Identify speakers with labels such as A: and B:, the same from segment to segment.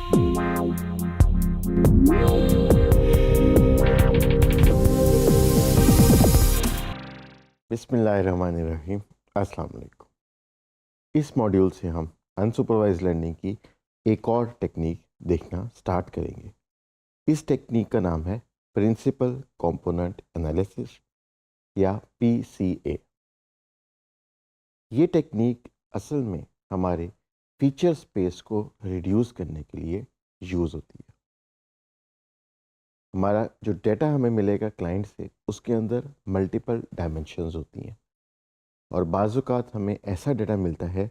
A: बिस्मिल्लाहिर्रहमानिर्रहीम। अस्सलाम वालेकुम। इस मॉड्यूल से हम अनसुपरवाइज लर्निंग की एक और टेक्निक देखना स्टार्ट करेंगे। इस टेक्निक का नाम है प्रिंसिपल कंपोनेंट एनालिसिस या PCA। ये टेक्निक असल में हमारे फीचर स्पेस को रिड्यूस करने के लिए यूज़ होती है। हमारा जो डेटा हमें मिलेगा क्लाइंट से, उसके अंदर मल्टीपल डायमेंशंस होती हैं और बाज़ औक़ात हमें ऐसा डेटा मिलता है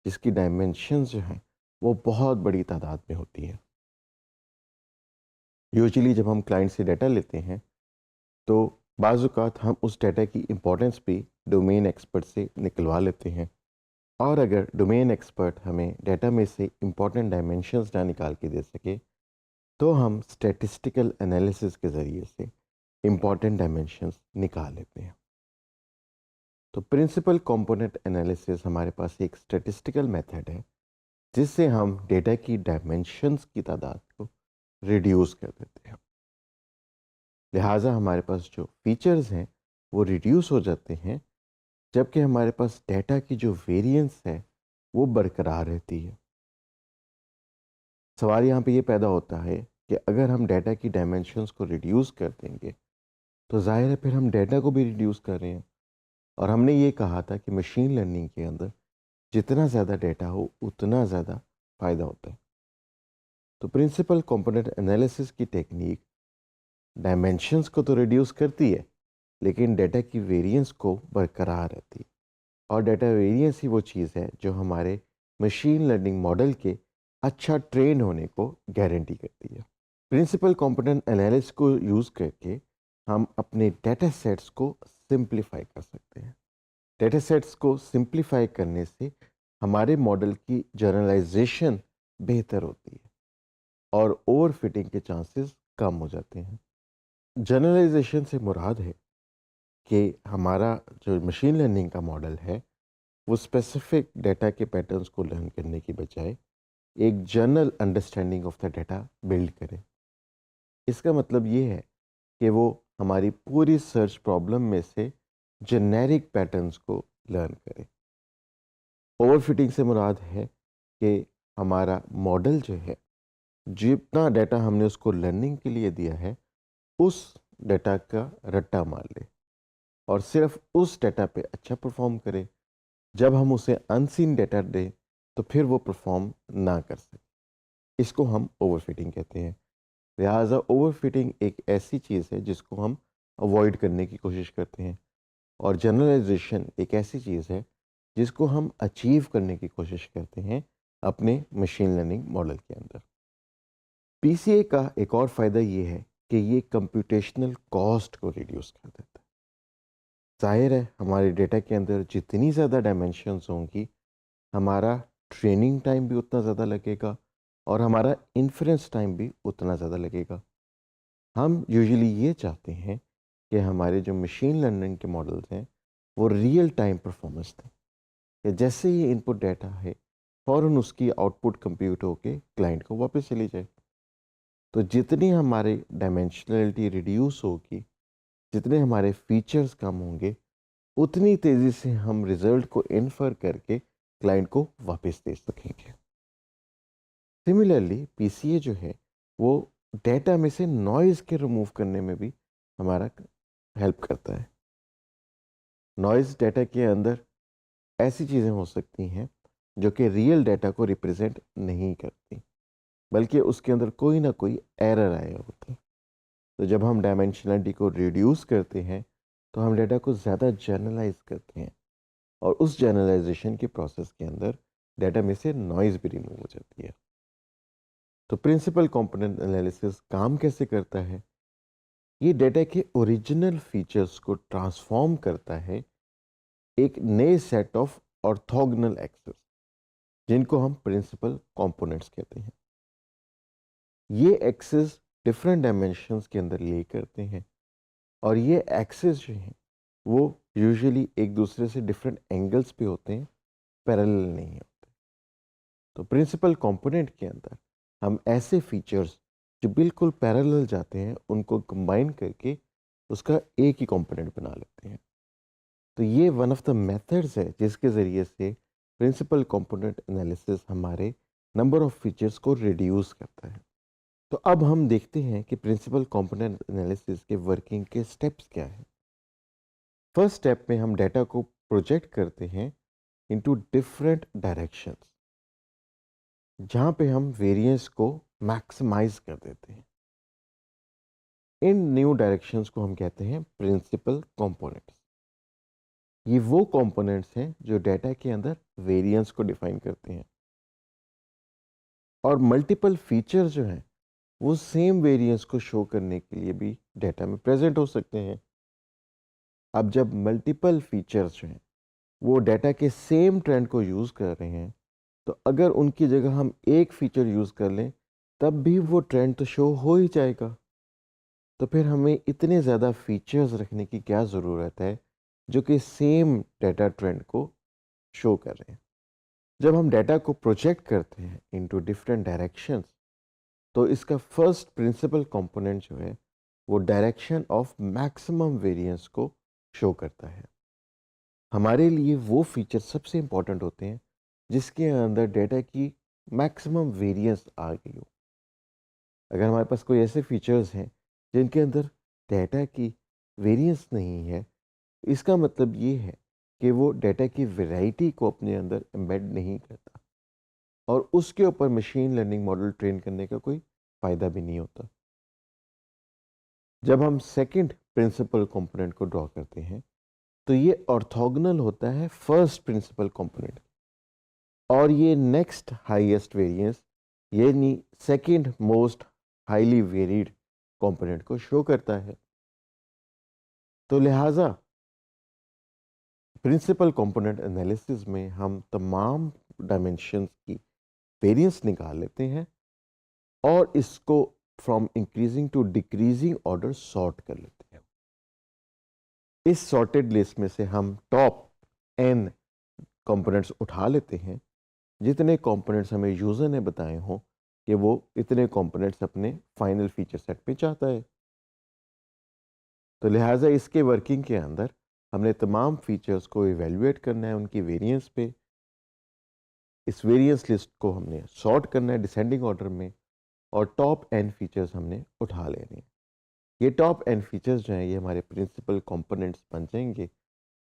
A: जिसकी डायमेंशंस जो हैं वो बहुत बड़ी तादाद में होती हैं। यूजुअली जब हम क्लाइंट से डेटा लेते हैं तो बाज़ औक़ात हम उस डेटा की इम्पोर्टेंस भी डोमेन एक्सपर्ट से निकलवा लेते हैं, और अगर डोमेन एक्सपर्ट हमें डेटा में से इम्पोर्टेंट डायमेंशंस ना निकाल के दे सके तो हम स्टैटिस्टिकल एनालिसिस के ज़रिए से इम्पोर्टेंट डायमेंशंस निकाल लेते हैं। तो प्रिंसिपल कंपोनेंट एनालिसिस हमारे पास एक स्टैटिस्टिकल मेथड है जिससे हम डेटा की डायमेंशंस की तादाद को रिड्यूस कर देते हैं। लिहाजा हमारे पास जो फीचर्स हैं वो रिड्यूस हो जाते हैं, जबकि हमारे पास डेटा की जो वेरिएंस है वो बरकरार रहती है। सवाल यहाँ पे ये पैदा होता है कि अगर हम डेटा की डायमेंशंस को रिड्यूस कर देंगे तो ज़ाहिर है फिर हम डेटा को भी रिड्यूस कर रहे हैं, और हमने ये कहा था कि मशीन लर्निंग के अंदर जितना ज़्यादा डेटा हो उतना ज़्यादा फ़ायदा होता है। तो प्रिंसिपल कंपोनेंट एनालिसिस की टेक्निक डायमेंशंस को तो रिड्यूस करती है, लेकिन डेटा की वेरिएंस को बरकरार रहती है, और डेटा वेरिएंस ही वो चीज़ है जो हमारे मशीन लर्निंग मॉडल के अच्छा ट्रेन होने को गारंटी करती है। प्रिंसिपल कंपोनेंट एनालिसिस को यूज़ करके हम अपने डेटा सेट्स को सिंप्लीफाई कर सकते हैं। डेटा सेट्स को सिंप्लीफाई करने से हमारे मॉडल की जनरलाइजेशन बेहतर होती है और ओवरफिटिंग के चांसेस कम हो जाते हैं। जनरलाइजेशन से मुराद है कि हमारा जो मशीन लर्निंग का मॉडल है वो स्पेसिफिक डेटा के पैटर्न्स को लर्न करने की बजाय एक general understanding of the data build करे। इसका मतलब ये है कि वो हमारी पूरी सर्च प्रॉब्लम में से जेनेरिक पैटर्न्स को लर्न करे। ओवरफिटिंग से मुराद है कि हमारा मॉडल जो है, जितना डेटा हमने उसको लर्निंग के लिए दिया है उस डेटा का रट्टा मार ले और सिर्फ उस डेटा पे अच्छा परफॉर्म करे। जब हम उसे अनसीन डेटा दें तो फिर वो परफॉर्म ना कर सके। इसको हम ओवरफिटिंग कहते हैं। लिहाजा ओवरफिटिंग एक ऐसी चीज़ है जिसको हम अवॉइड करने की कोशिश करते हैं, और जनरलाइजेशन एक ऐसी चीज़ है जिसको हम अचीव करने की कोशिश करते हैं अपने मशीन लर्निंग मॉडल के अंदर। PCA का एक और फ़ायदा ये है कि ये कंप्यूटेशनल कॉस्ट को रिड्यूस कर देता है। ज़ाहिर है हमारे डेटा के अंदर जितनी ज़्यादा डायमेंशंस होंगी, हमारा ट्रेनिंग टाइम भी उतना ज़्यादा लगेगा और हमारा इन्फरेंस टाइम भी उतना ज़्यादा लगेगा। हम यूजुअली ये चाहते हैं कि हमारे जो मशीन लर्निंग के मॉडल्स हैं वो रियल टाइम परफॉर्मेंस दें, कि जैसे ही इनपुट डाटा है फ़ौरन उसकी आउटपुट कंप्यूट होके क्लाइंट को वापस चली जाए। तो जितनी हमारी डायमेंशनलिटी रिड्यूस होगी, जितने हमारे फीचर्स कम होंगे, उतनी तेज़ी से हम रिज़ल्ट को इन्फर करके क्लाइंट को वापस दे सकेंगे। सिमिलरली PCA जो है वो डेटा में से नॉइज़ के रिमूव करने में भी हमारा हेल्प करता है। नॉइज़ डेटा के अंदर ऐसी चीज़ें हो सकती हैं जो कि रियल डेटा को रिप्रेजेंट नहीं करती, बल्कि उसके अंदर कोई ना कोई एरर आया होता है। तो जब हम डायमेंशनलिटी को रिड्यूस करते हैं तो हम डेटा को ज़्यादा जनरलाइज करते हैं, और उस जनरलाइजेशन के प्रोसेस के अंदर डेटा में से नॉइज़ भी रिमूव हो जाती है। तो प्रिंसिपल कंपोनेंट एनालिसिस काम कैसे करता है? ये डेटा के ओरिजिनल फीचर्स को ट्रांसफॉर्म करता है एक नए सेट ऑफ ऑर्थोगोनल एक्सेस, जिनको हम प्रिंसिपल कंपोनेंट्स कहते हैं। ये एक्सेस डिफरेंट डायमेंशंस के अंदर ले करते हैं, और ये एक्सेस जो हैं वो यूजुअली एक दूसरे से डिफरेंट एंगल्स पे होते हैं, पैरेलल नहीं होते। तो प्रिंसिपल कंपोनेंट के अंदर हम ऐसे फीचर्स जो बिल्कुल पैरेलल जाते हैं उनको कंबाइन करके उसका एक ही कंपोनेंट बना लेते हैं। तो ये वन ऑफ द मेथड्स है जिसके ज़रिए से प्रिंसिपल कंपोनेंट एनालिसिस हमारे नंबर ऑफ फीचर्स को रिड्यूस करता है। तो अब हम देखते हैं कि प्रिंसिपल कंपोनेंट एनालिसिस के वर्किंग के स्टेप्स क्या हैं। फर्स्ट स्टेप में हम डेटा को प्रोजेक्ट करते हैं इनटू डिफरेंट डायरेक्शंस, जहाँ पे हम वेरिएंस को मैक्सिमाइज कर देते हैं। इन न्यू डायरेक्शंस को हम कहते हैं प्रिंसिपल कंपोनेंट्स। ये वो कंपोनेंट्स हैं जो डेटा के अंदर वेरिएंस को डिफाइन करते हैं, और मल्टीपल फीचर्स जो हैं वो सेम वेरिएंस को शो करने के लिए भी डेटा में प्रेजेंट हो सकते हैं। अब जब मल्टीपल फीचर्स जो हैं वो डेटा के सेम ट्रेंड को यूज़ कर रहे हैं, तो अगर उनकी जगह हम एक फीचर यूज़ कर लें तब भी वो ट्रेंड तो शो हो ही जाएगा। तो फिर हमें इतने ज़्यादा फीचर्स रखने की क्या ज़रूरत है जो कि सेम डेटा ट्रेंड को शो कर रहे हैं। जब हम डेटा को प्रोजेक्ट करते हैं इनटू डिफरेंट डायरेक्शंस, तो इसका फर्स्ट प्रिंसिपल कंपोनेंट जो है वो डायरेक्शन ऑफ मैक्सिमम वेरिएंस को शो करता है। हमारे लिए वो फीचर सबसे इंपॉर्टेंट होते हैं जिसके अंदर डेटा की मैक्सिमम वेरिएंस आ गई हो। अगर हमारे पास कोई ऐसे फीचर्स हैं जिनके अंदर डेटा की वेरिएंस नहीं है, इसका मतलब ये है कि वो डेटा की वैरायटी को अपने अंदर एम्बेड नहीं करता, और उसके ऊपर मशीन लर्निंग मॉडल ट्रेन करने का कोई फ़ायदा भी नहीं होता। जब हम सेकंड प्रिंसिपल कंपोनेंट को ड्रॉ करते हैं, तो ये ऑर्थोगोनल होता है फर्स्ट प्रिंसिपल कंपोनेंट, और ये नेक्स्ट हाईएस्ट वेरिएंस यानी second most highly varied component को शो करता है। तो लिहाजा प्रिंसिपल कंपोनेंट एनालिसिस में हम तमाम डायमेंशंस की वेरिएंस निकाल लेते हैं और इसको from increasing to decreasing order sort कर लेते हैं। इस सॉर्टेड लिस्ट में से हम टॉप n कंपोनेंट्स उठा लेते हैं। जितने कंपोनेंट्स हमें यूज़र ने बताए हों कि वो इतने कंपोनेंट्स अपने फाइनल फीचर सेट पे चाहता है, तो लिहाजा इसके वर्किंग के अंदर हमने तमाम फीचर्स को इवेल्युएट करना है उनकी वेरिएंस पे। इस वेरिएंस लिस्ट को हमने सॉर्ट करना है डिसेंडिंग ऑर्डर में, और टॉप एन फीचर्स हमने उठा लेने हैं। ये टॉप एन फीचर्स जो हैं ये हमारे प्रिंसिपल कंपोनेंट्स बन जाएंगे,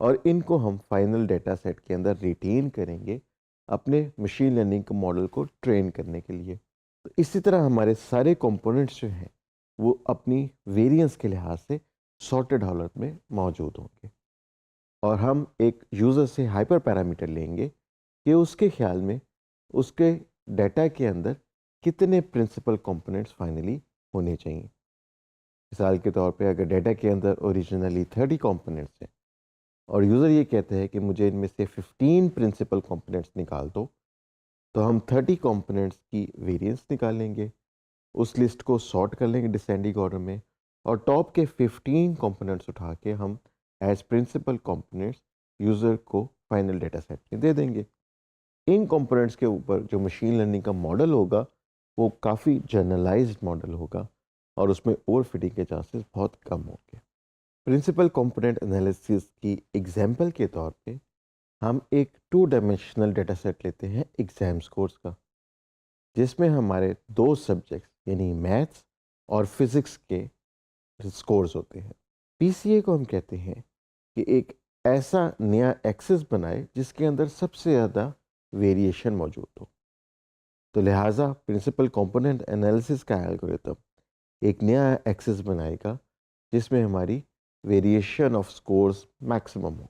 A: और इनको हम फाइनल डेटा सेट के अंदर रिटेन करेंगे अपने मशीन लर्निंग के मॉडल को ट्रेन करने के लिए। तो इसी तरह हमारे सारे कंपोनेंट्स जो हैं वो अपनी वेरिएंस के लिहाज से सॉर्टेड हालत में मौजूद होंगे, और हम एक यूज़र से हाइपर पैरामीटर लेंगे कि उसके ख्याल में उसके डाटा के अंदर कितने प्रिंसिपल कंपोनेंट्स फाइनली होने चाहिए। मिसाल के तौर पे अगर डाटा के अंदर ओरिजिनली 30 कंपोनेंट्स हैं और यूज़र ये कहते हैं कि मुझे इनमें से 15 प्रिंसिपल कंपोनेंट्स निकाल दो, तो हम 30 कंपोनेंट्स की वेरिएंस निकालेंगे, उस लिस्ट को सॉर्ट कर लेंगे डिसेंडिंग ऑर्डर में, और टॉप के 15 कंपोनेंट्स उठा के हम एज प्रिंसिपल कंपोनेंट्स यूज़र को फाइनल डेटा सेट में दे देंगे। इन कंपोनेंट्स के ऊपर जो मशीन लर्निंग का मॉडल होगा वो काफ़ी जनरलाइज्ड मॉडल होगा, और उसमें ओवरफिटिंग के चांसेस बहुत कम होंगे। प्रिंसिपल कंपोनेंट एनालिसिस की एग्जांपल के तौर पे हम एक 2 डायमेंशनल डेटा सेट लेते हैं एग्ज़ाम स्कोर्स का, जिसमें हमारे 2 सब्जेक्ट्स यानी मैथ्स और फिज़िक्स के स्कोर्स होते हैं। पीसीए को हम कहते हैं कि एक ऐसा नया एक्सिस बनाए जिसके अंदर सबसे ज़्यादा वेरिएशन मौजूद हो। तो लिहाजा प्रिंसिपल कंपोनेंट एनालिसिस का एल्गोरिथम एक नया एक्सिस बनाएगा जिसमें हमारी वेरिएशन ऑफ स्कोर्स मैक्सिमम हो।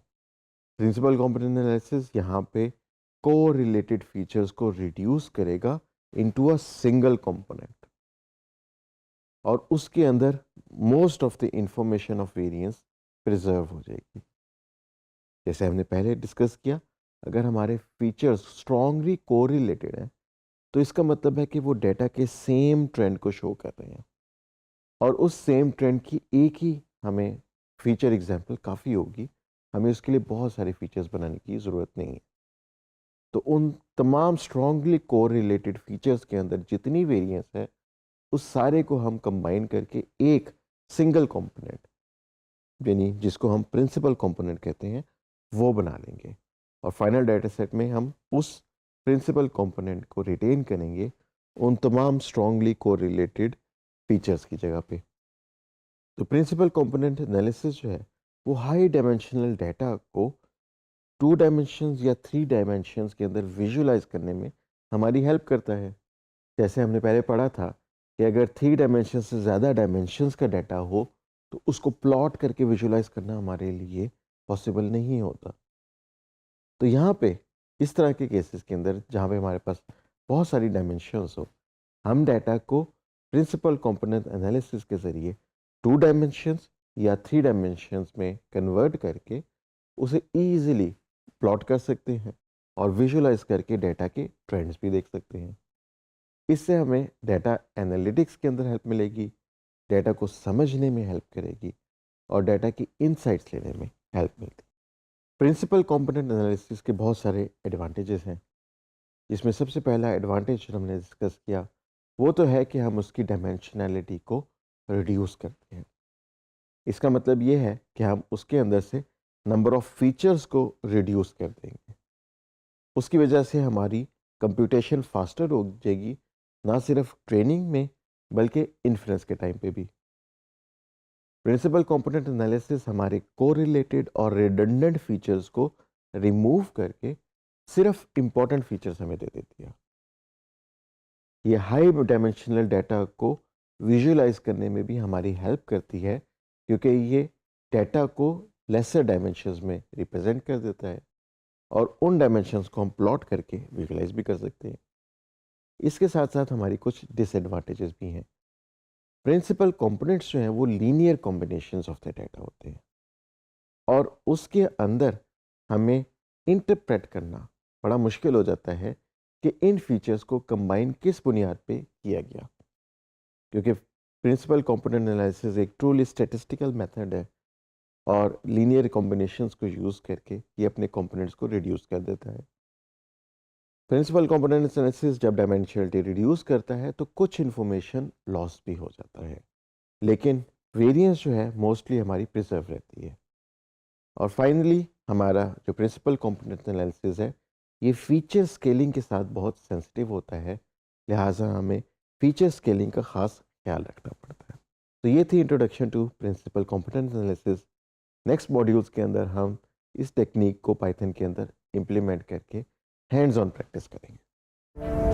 A: प्रिंसिपल कंपोनेंट एनालिसिस यहाँ पे को रिलेटेड फीचर्स को रिड्यूस करेगा इनटू अ सिंगल कंपोनेंट, और उसके अंदर most of the information of variance preserve हो जाएगी। जैसे हमने पहले डिस्कस किया, अगर हमारे फीचर्स स्ट्रांगली कोरिलेटेड हैं तो इसका मतलब है कि वो डेटा के सेम ट्रेंड को शो कर रहे हैं, और उस सेम ट्रेंड की एक ही हमें फीचर एग्जांपल काफ़ी होगी, हमें उसके लिए बहुत सारे फीचर्स बनाने की ज़रूरत नहीं है। तो उन तमाम स्ट्रांगली कोरिलेटेड फीचर्स के अंदर जितनी वेरिएंस है उस सारे को हम कंबाइन करके एक सिंगल कंपोनेंट, यानी जिसको हम प्रिंसिपल कंपोनेंट कहते हैं, वो बना लेंगे। और फाइनल डाटा सेट में हम उस प्रिंसिपल कंपोनेंट को रिटेन करेंगे उन तमाम स्ट्रांगली कोरिलेटेड फीचर्स की जगह पे। तो प्रिंसिपल कंपोनेंट एनालिसिस जो है वो हाई डायमेंशनल डाटा को 2 डायमेंशंस या 3 डायमेंशंस के अंदर विजुलाइज करने में हमारी हेल्प करता है। जैसे हमने पहले पढ़ा था कि अगर 3 डायमेंशन से ज़्यादा डायमेंशंस का डाटा हो तो उसको प्लॉट करके विजुलाइज करना हमारे लिए पॉसिबल नहीं होता। तो यहाँ पे इस तरह के केसेस के अंदर जहाँ पे हमारे पास बहुत सारी डायमेंशंस हो, हम डाटा को प्रिंसिपल कंपोनेंट एनालिसिस के ज़रिए 2 डायमेंशंस या 3 डायमेंशंस में कन्वर्ट करके उसे ईजिली प्लॉट कर सकते हैं और विजुलाइज करके डाटा के ट्रेंड्स भी देख सकते हैं। इससे हमें डाटा एनालिटिक्स के अंदर हेल्प मिलेगी, डाटा को समझने में हेल्प करेगी और डाटा की इनसाइट्स लेने में हेल्प मिलती है। प्रिंसिपल कंपोनेंट एनालिसिस के बहुत सारे एडवांटेजेस हैं, जिसमें सबसे पहला एडवांटेज हमने डिस्कस किया वो तो है कि हम उसकी डायमेंशनैलिटी को रिड्यूस करते हैं। इसका मतलब ये है कि हम उसके अंदर से नंबर ऑफ फीचर्स को रिड्यूस कर देंगे। उसकी वजह से हमारी कंप्यूटेशन फास्टर हो जाएगी, ना सिर्फ ट्रेनिंग में बल्कि इन्फ्रेंस के टाइम पे भी। प्रिंसिपल कंपोनेंट एनालिसिस हमारे कोरिलेटेड और रिडंडेंट फीचर्स को रिमूव करके सिर्फ इंपॉर्टेंट फीचर्स हमें दे देती है। ये हाई डायमेंशनल डाटा को विजुलाइज करने में भी हमारी हेल्प करती है, क्योंकि ये डाटा को लेसर डायमेंशंस में रिप्रेजेंट कर देता है और उन डायमेंशंस को हम प्लॉट करके विजुलाइज भी कर सकते हैं। इसके साथ साथ हमारी कुछ डिसएडवांटेजेस भी हैं। प्रिंसिपल कंपोनेंट्स जो हैं वो linear combinations of the data होते हैं और उसके अंदर हमें इंटरप्रेट करना बड़ा मुश्किल हो जाता है कि इन फीचर्स को कंबाइन किस बुनियाद पे किया गया, क्योंकि प्रिंसिपल कंपोनेंट एनालिसिस एक ट्रूली स्टैटिस्टिकल मेथड है और लीनियर कॉम्बिनेशंस को यूज़ करके ये अपने कंपोनेंट्स को रिड्यूस कर देता है। प्रिंसिपल कंपोनेंट एनालिसिस जब डायमेंशनलिटी रिड्यूस करता है तो कुछ इन्फॉर्मेशन लॉस भी हो जाता है, लेकिन वेरिएंस जो है मोस्टली हमारी प्रिजर्व रहती है। और फाइनली हमारा जो प्रिंसिपल कंपोनेंट एनालिसिस है ये फीचर स्केलिंग के साथ बहुत सेंसिटिव होता है, लिहाजा हमें फीचर स्केलिंग का ख़ास ख्याल रखना पड़ता है। तो ये थी introduction to principal component analysis. Next modules के अंदर हम इस टेक्निक को पाइथन के अंदर इम्प्लीमेंट करके हैंड्स ऑन प्रैक्टिस करेंगे।